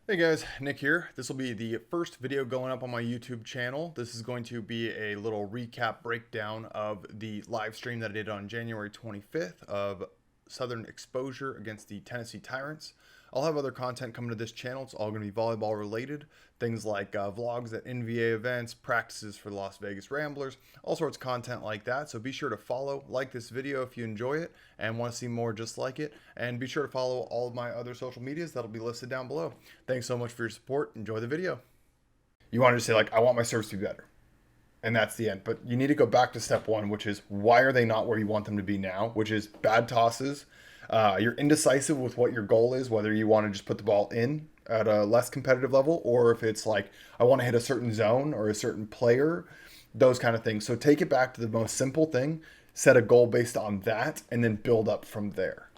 Hey guys, Nick here. This will be the first video going up on my YouTube channel. This is going to be a little recap breakdown of the live stream that I did on January 25th of Southern Exposure against the Tennessee Tyrants. I'll have other content coming to this channel. It's all going to be volleyball related. Things like vlogs at NVA events, practices for the Las Vegas Ramblers, all sorts of content like that. So be sure to follow, like this video if you enjoy it and want to see more just like it. And be sure to follow all of my other social medias that'll be listed down below. Thanks so much for your support. Enjoy the video. You wanted to say like, I want my service to be better. And that's the end. But you need to go back to step one, which is why are they not where you want them to be now, which is bad tosses. You're indecisive with what your goal is, whether you want to just put the ball in at a less competitive level, or if it's like, I want to hit a certain zone or a certain player, those kind of things. So take it back to the most simple thing, set a goal based on that, and then build up from there.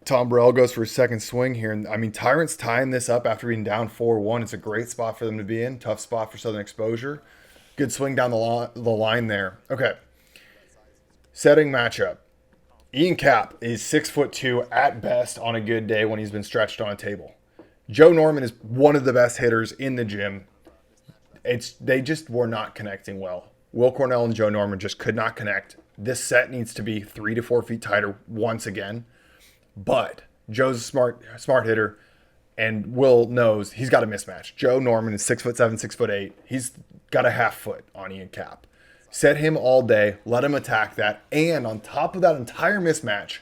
Tom Burrell goes for his second swing here. And I mean, Tyrants tying this up after being down 4-1. It's a great spot for them to be in. Tough spot for Southern Exposure. Good swing down the line there. Okay. Setting matchup. Ian Cap is 6'2" at best on a good day when he's been stretched on a table. Joe Norman is one of the best hitters in the gym. They just were not connecting well. Will Cornell and Joe Norman just could not connect. This set needs to be 3 to 4 feet tighter once again. But Joe's a smart hitter, and Will knows he's got a mismatch. Joe Norman is 6'7", 6'8". He's got a half foot on Ian Cap. Set him all day, let him attack that, and on top of that entire mismatch,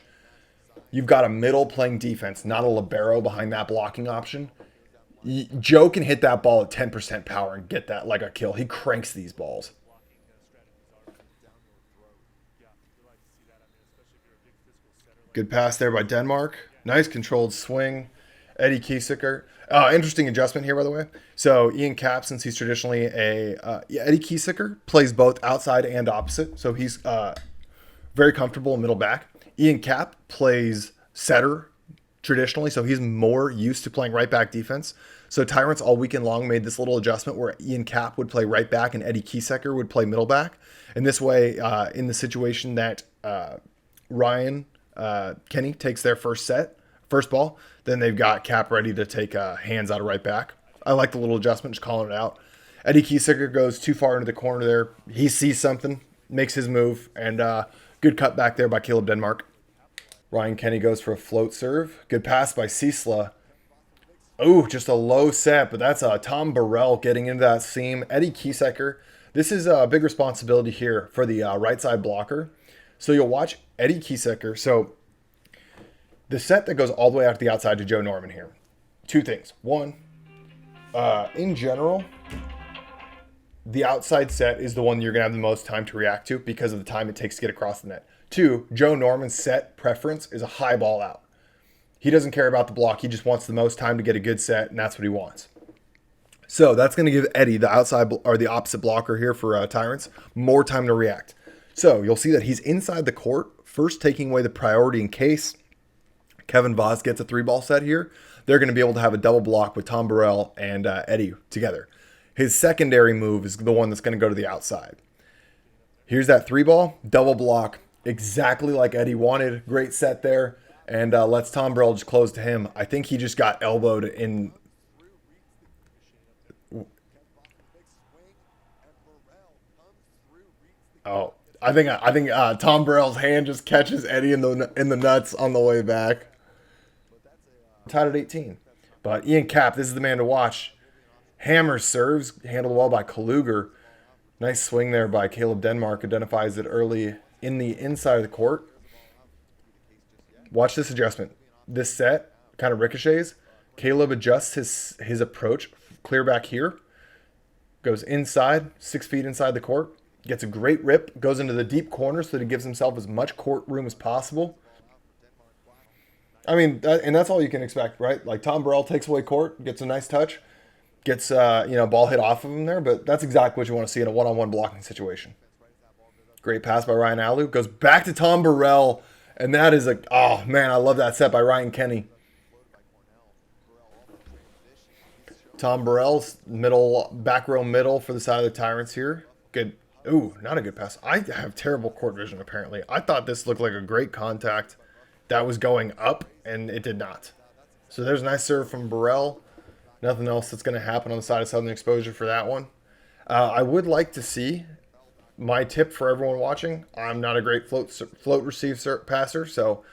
you've got a middle playing defense, not a libero behind that blocking option. Joe can hit that ball at 10% power and get that like a kill. He cranks these balls. Good pass there by Denmark. Nice controlled swing. Eddie Kiesecker. Interesting adjustment here, by the way. So Ian Cap, since he's traditionally Eddie Kiesecker plays both outside and opposite. So he's very comfortable in middle back. Ian Cap plays setter traditionally, so he's more used to playing right back defense. So Tyrants all weekend long made this little adjustment where Ian Cap would play right back and Eddie Kiesecker would play middle back. And this way, in the situation that Ryan Kenny takes their first ball, then they've got Cap ready to take hands out of right back. I like the little adjustment, just calling it out. Eddie Kiesecker goes too far into the corner there. He sees something, makes his move, and good cut back there by Caleb Denmark. Ryan Kenny goes for a float serve. Good pass by Ciesla. Oh, just a low set, but that's Tom Burrell getting into that seam. Eddie Kiesecker. This is a big responsibility here for the right side blocker. So you'll watch Eddie Kiesecker. So the set that goes all the way out to the outside to Joe Norman here. Two things. One, in general, the outside set is the one you're going to have the most time to react to because of the time it takes to get across the net. Two, Joe Norman's set preference is a high ball out. He doesn't care about the block. He just wants the most time to get a good set, and that's what he wants. So that's going to give Eddie, the outside or the opposite blocker here for Tyrants, more time to react. So you'll see that he's inside the court, first taking away the priority in case Kevin Vaz gets a 3-ball set here. They're going to be able to have a double block with Tom Burrell and Eddie together. His secondary move is the one that's going to go to the outside. Here's that 3-ball, double block, exactly like Eddie wanted. Great set there, and lets Tom Burrell just close to him. I think he just got elbowed in. Oh, I think Tom Burrell's hand just catches Eddie in the nuts on the way back. Tied at 18. But Ian Cap, this is the man to watch. Hammer serves, handled well by Kaluger. Nice swing there by Caleb Denmark. Identifies it early in the inside of the court. Watch this adjustment. This set kind of ricochets. Caleb adjusts his approach. Clear back here. Goes inside, 6 feet inside the court. Gets a great rip. Goes into the deep corner so that he gives himself as much court room as possible. I mean, and that's all you can expect, right? Like Tom Burrell takes away court, gets a nice touch, gets ball hit off of him there, but that's exactly what you want to see in a one-on-one blocking situation. Great pass by Ryan Alou, goes back to Tom Burrell, and that is oh man, I love that set by Ryan Kenny. Tom Burrell's back row middle for the side of the Tyrants here. Good. Ooh, not a good pass. I have terrible court vision apparently. I thought this looked like a great contact that was going up, and it did not. So there's a nice serve from Burrell. Nothing else that's going to happen on the side of Southern Exposure for that one. I would like to see my tip for everyone watching. I'm not a great float receive passer, so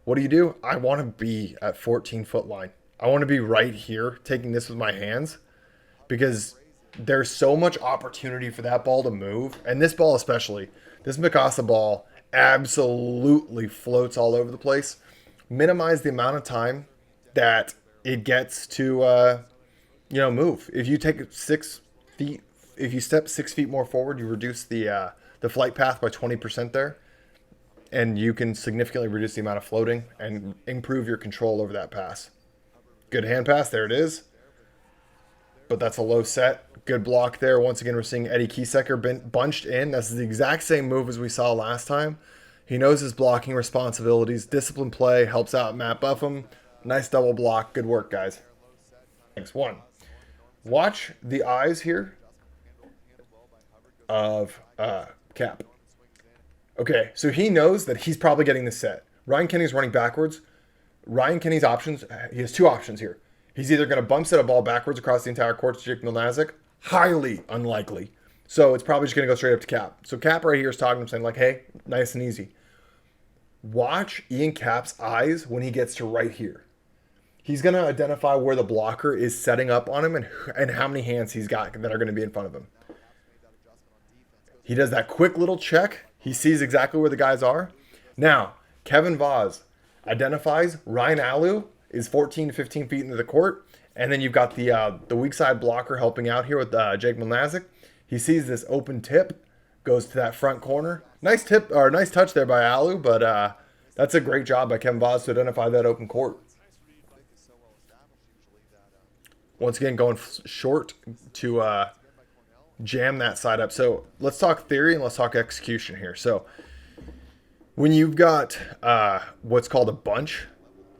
what do? I want to be at 14-foot line. I want to be right here taking this with my hands because there's so much opportunity for that ball to move. And this ball especially, this Mikasa ball absolutely floats all over the place. Minimize the amount of time that it gets to, move. If you take 6 feet, if you step 6 feet more forward, you reduce the flight path by 20% there. And you can significantly reduce the amount of floating and improve your control over that pass. Good hand pass. There it is. But that's a low set. Good block there. Once again, we're seeing Eddie Kiesecker bunched in. That's the exact same move as we saw last time. He knows his blocking responsibilities. Disciplined play. Helps out Matt Buffum. Nice double block. Good work, guys. Thanks. 1. Watch the eyes here of Cap. Okay, so he knows that he's probably getting the set. Ryan Kenny's running backwards. Ryan Kenny's options, he has 2 options here. He's either going to bump set a ball backwards across the entire court to Jake Milnazik. Highly unlikely. So it's probably just going to go straight up to Cap. So Cap right here is talking to him saying like, hey, nice and easy. Watch Ian Cap's eyes when he gets to right here. He's going to identify where the blocker is setting up on him and how many hands he's got that are going to be in front of him. He does that quick little check. He sees exactly where the guys are. Now, Kevin Vaz identifies Ryan Alou is 14 to 15 feet into the court. And then you've got the weak side blocker helping out here with Jake Milnazik. He sees this open tip, goes to that front corner. Nice tip or nice touch there by Alou, but that's a great job by Kevin Vaz to identify that open court. Once again, going short to jam that side up. So let's talk theory and let's talk execution here. So when you've got what's called a bunch,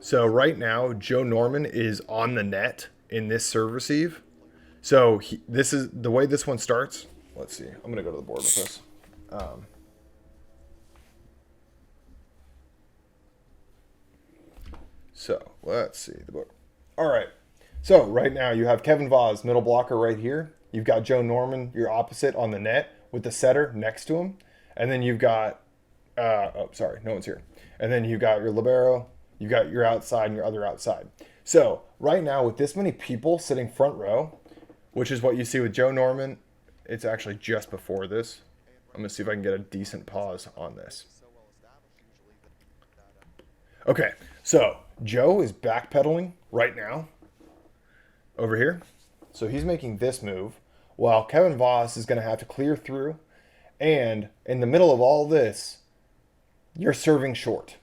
so right now Joe Norman is on the net in this serve receive. So this is the way this one starts. Let's see. I'm gonna go to the board with this. So let's see the board. All right. So right now you have Kevin Vaz, middle blocker right here. You've got Joe Norman, your opposite, on the net with the setter next to him. And then you've got, no one's here. And then you've got your libero, you've got your outside and your other outside. So right now with this many people sitting front row, which is what you see with Joe Norman, it's actually just before this. I'm going to see if I can get a decent pause on this. Okay, so Joe is backpedaling right now over here. So he's making this move while Kevin Voss is going to have to clear through. And in the middle of all this, you're serving short.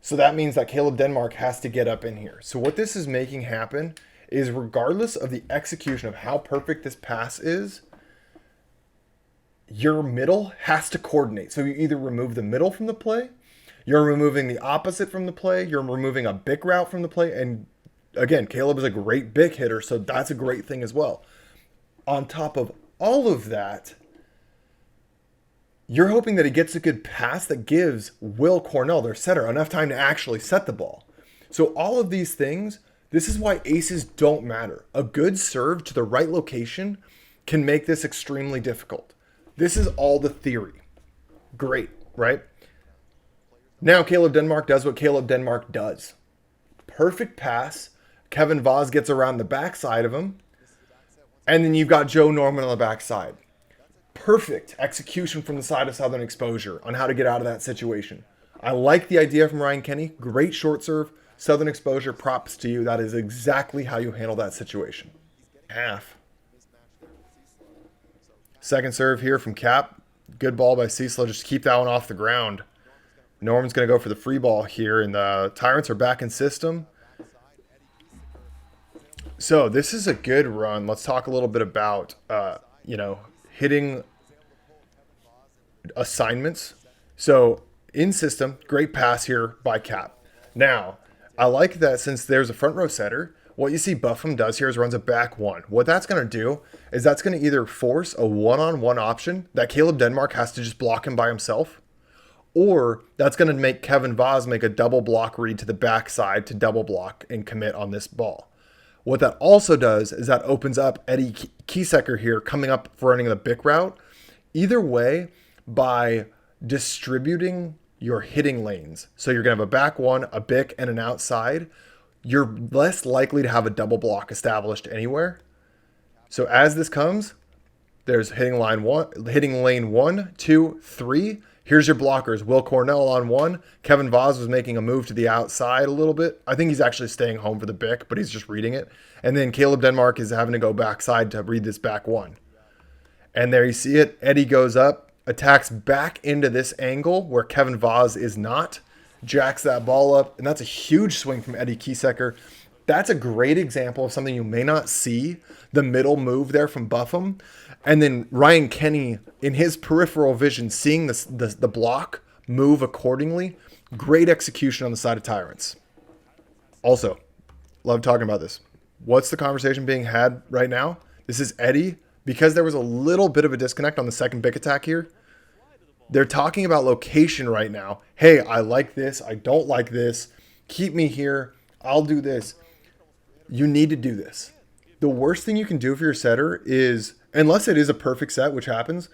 So that means that Caleb Denmark has to get up in here. So what this is making happen is regardless of the execution of how perfect this pass is, your middle has to coordinate. So you either remove the middle from the play, you're removing the opposite from the play, you're removing a big route from the play, and again, Caleb is a great big hitter, so that's a great thing as well. On top of all of that, you're hoping that he gets a good pass that gives Will Cornell, their setter, enough time to actually set the ball. So all of these things, this is why aces don't matter. A good serve to the right location can make this extremely difficult. This is all the theory. Great, right? Now Caleb Denmark does what Caleb Denmark does. Perfect pass. Kevin Vaz gets around the backside of him. And then you've got Joe Norman on the backside. Perfect execution from the side of Southern Exposure on how to get out of that situation. I like the idea from Ryan Kenny. Great short serve. Southern Exposure, props to you. That is exactly how you handle that situation. Half. Second serve here from Cap. Good ball by Cecil. Just keep that one off the ground. Norman's going to go for the free ball here, and the Tyrants are back in system. So this is a good run. Let's talk a little bit about, hitting assignments. So in system, great pass here by Cap. Now, I like that since there's a front row setter, what you see Buffum does here is runs a back one. What that's going to do is that's going to either force a one-on-one option that Caleb Denmark has to just block him by himself, or that's going to make Kevin Vaz make a double block read to the backside to double block and commit on this ball. What that also does is that opens up Eddie Kiesecker here coming up for running the Bick route. Either way, by distributing your hitting lanes, so you're going to have a back one, a Bick, and an outside, you're less likely to have a double block established anywhere. So as this comes, there's hitting lane 1, 2, 3. Here's your blockers. Will Cornell on 1. Kevin Vaz was making a move to the outside a little bit. I think he's actually staying home for the Bick, but he's just reading it. And then Caleb Denmark is having to go backside to read this back 1. And there you see it. Eddie goes up, attacks back into this angle where Kevin Vaz is not, jacks that ball up, and that's a huge swing from Eddie Kiesecker. That's a great example of something you may not see, the middle move there from Buffum. And then Ryan Kenny, in his peripheral vision, seeing the block move accordingly. Great execution on the side of Tyrants. Also, love talking about this. What's the conversation being had right now? This is Eddie. Because there was a little bit of a disconnect on the second Bick attack here, they're talking about location right now. Hey, I like this. I don't like this. Keep me here. I'll do this. You need to do this. The worst thing you can do for your setter is, unless it is a perfect set, which happens,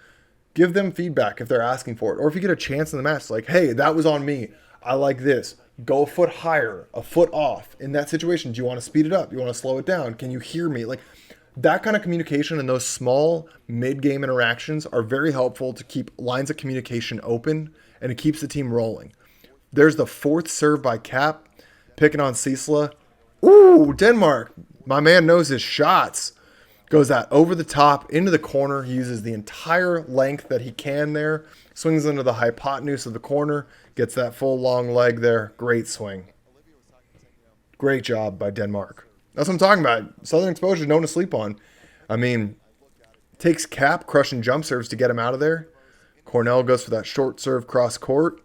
give them feedback if they're asking for it. Or if you get a chance in the match, like, hey, that was on me. I like this. Go a foot higher, a foot off. In that situation, do you want to speed it up? Do you want to slow it down? Can you hear me? Like, that kind of communication and those small mid-game interactions are very helpful to keep lines of communication open, and it keeps the team rolling. There's the fourth serve by Cap, picking on Cecila. Ooh, Denmark. My man knows his shots. Goes that over the top, into the corner. He uses the entire length that he can there. Swings into the hypotenuse of the corner. Gets that full long leg there. Great swing. Great job by Denmark. That's what I'm talking about. Southern exposure, no one to sleep on. I mean, takes Cap, crushing jump serves to get him out of there. Cornell goes for that short serve cross court.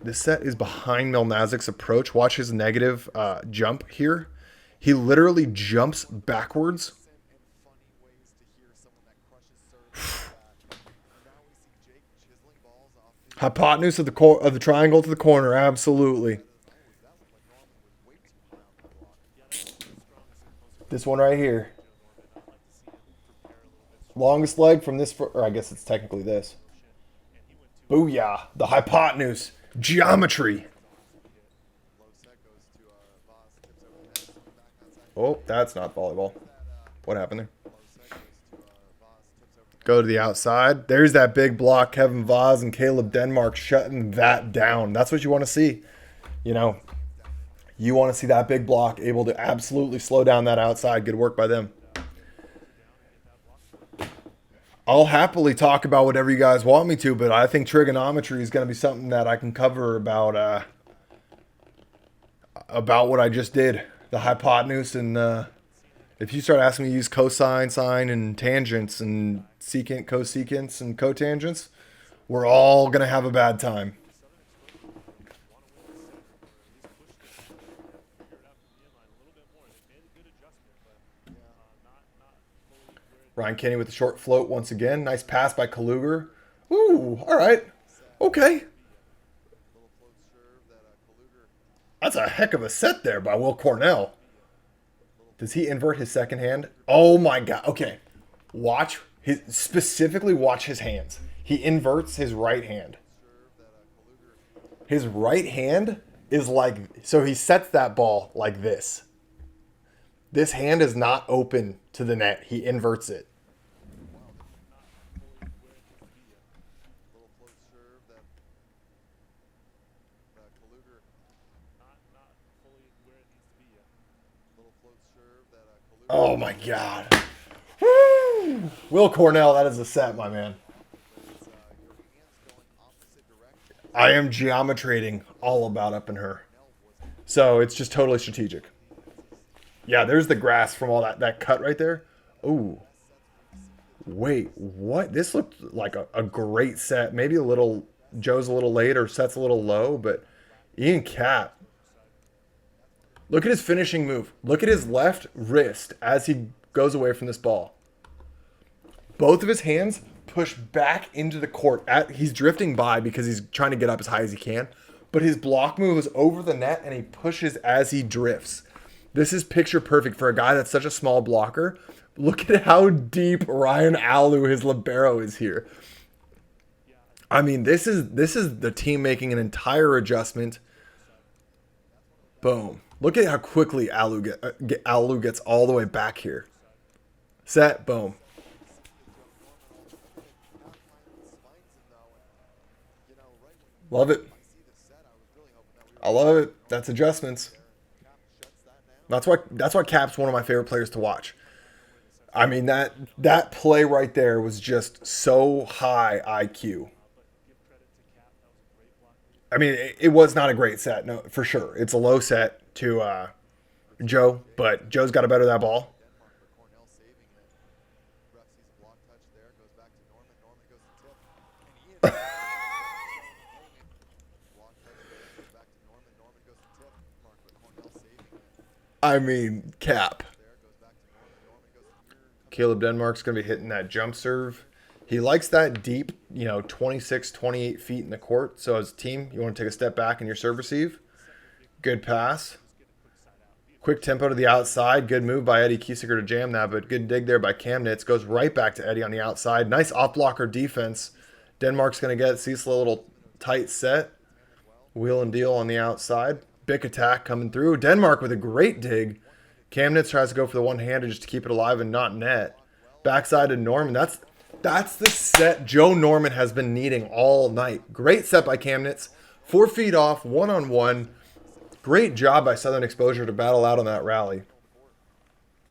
This set is behind Melnazic's approach. Watch his negative jump here. He literally jumps backwards. Hypotenuse of the triangle to the corner, absolutely. This one right here. Longest leg from this, or I guess it's technically this. Booyah, the hypotenuse, geometry. Oh, that's not volleyball. What happened there? Go to the outside. There's that big block. Kevin Vaz and Caleb Denmark shutting that down. That's what you want to see. You know, you want to see that big block able to absolutely slow down that outside. Good work by them. I'll happily talk about whatever you guys want me to, but I think trigonometry is going to be something that I can cover about what I just did. The hypotenuse, and if you start asking me to use cosine, sine, and tangents, and secant, cosecants, and cotangents, we're all going to have a bad time. Ryan Kenny with the short float once again. Nice pass by Kaluger. Ooh, all right. Okay. That's a heck of a set there by Will Cornell. Does he invert his second hand? Oh my God. Okay. Specifically watch his hands. He inverts his right hand. His right hand is like, so he sets that ball like this. This hand is not open to the net. He inverts it. Oh my God. Woo! Will Cornell, that is a set, my man. I am geometrating all about up in her. So it's just totally strategic. Yeah, there's the grass from all that cut right there. Ooh. Wait, what? This looked like a great set. Maybe Joe's a little late or set's a little low, but Ian Cap. Look at his finishing move. Look at his left wrist as he goes away from this ball. Both of his hands push back into the court. He's drifting by because he's trying to get up as high as he can, but his block move is over the net and he pushes as he drifts. This is picture perfect for a guy that's such a small blocker. Look at how deep Ryan Alu, his libero, is here. I mean, this is the team making an entire adjustment. Boom. Look at how quickly Alu gets all the way back here. Set. Boom. Love it. I love it. That's adjustments. That's why Cap's one of my favorite players to watch. I mean, that play right there was just so high IQ. I mean, it was not a great set, no, for sure. It's a low set to Joe, but Joe's got to better that ball. I mean, Cap. Caleb Denmark's going to be hitting that jump serve. He likes that deep, 26, 28 feet in the court. So as a team, you want to take a step back in your serve receive. Good pass. Quick tempo to the outside. Good move by Eddie Kiesecker to jam that, but good dig there by Kamnitz. Goes right back to Eddie on the outside. Nice off-blocker defense. Denmark's going to get Cecil a little tight set. Wheel and deal on the outside. Big attack coming through. Denmark with a great dig. Kamnitz tries to go for the one-handed just to keep it alive and not net. Backside to Norman. That's the set Joe Norman has been needing all night. Great set by Kamnitz. 4 feet off, one-on-one. Great job by Southern Exposure to battle out on that rally.